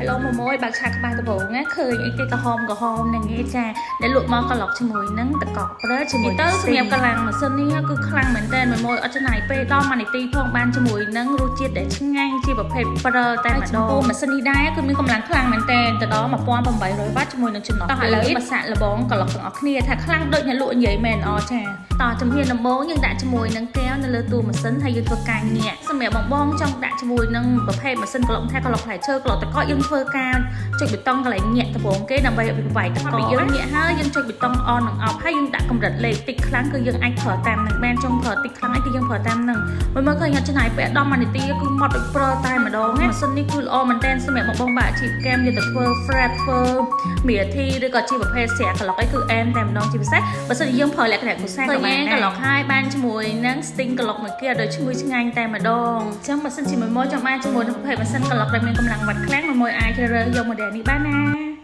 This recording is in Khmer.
Hello មួយមួយបើកឆាក្បាលដំបងណាឃើញអីគេក្រហមហ្នឹងឯងចាដែលលក់មកកន្លុកជាមួយនឹងតកកព្រើជាមួយទៅសម្រាប់កម្លាំងម៉ាស៊ីននេះគឺខ្លាំងមែនតើមួយអត់ចំណាយពេលដល់1នាទីផងបានជាមួយនឹងរសជាតិដែលឆ្ងាញ់ជាប្រភេទព្រើតែម្ដងម៉ាស៊ីននេះដែរគឺមានកម្លាំងខ្លាំងមែនតើទៅដល់1800វ៉ាត់ជាមួយនឹងចំណុចតោះឥឡូវមកសាក់លបងកន្លុកទាំងអស់គ្នាថាខ្លាំងដូចអ្នកលក់និយាយមែនអចាតោះជំហានដំបូងយើងដាក់ជាមួយនឹងកែវនៅលើតួម៉ាស៊ីនហើយយើងធ្វើការញាក់សម្រាប់បងចង់ដាក់ជាមួយនឹងប្រភេទម៉ាស៊ីនកន្លុកថាកន្លុកផ្លែឈើកន្លុកតកកយើងធ្វើការចុចប៊ូតុងកន្លែងញាក់ដំបូងគេដើម្បីឲ្យវាវាយតកកយើងញាក់ហើយយើងចុចប៊ូតុង on និង off ហើយយើងដាក់កម្រិតលេខតិចខ្លាំងគឺយើងអាចប្រើតាមនឹងបានចង់ប្រើតិចខ្លាំងអីគឺយើងប្រើតាមនឹងមើលឃើញអត់ចំណាយពេល10នាទីគឺមកដូចប្រើតែម្ដងណាម៉ាស៊ីននេះគឺល្អមែនតើសម្រាប់បងបាក់អាជីពកែមយកទៅធ្វើ flat ធ្វើមីអាធីឬក៏ជាប្រភេទស្រាកន្លុកអីគឺអែមតែម្ដងជាពិសេសបើសិនជាយើងប្រើលក្ខណៈគូសាក៏បានកន្លុកហើយបានជាមួយនឹង sting កន្លុកមួយគេឲ្យឈ្ងុយឆ្ងាញ់តែម្ដងអញ្ចឹងម៉ាស៊ីនជាមួយចង់បានជាមួយនឹងប្រភេទម៉ាស៊ីនកន្លុកដែលមានកម្លាំងវ៉ាត់ខ្លាំងមួយអាចជ្រើសរើសយក model នេះបានណា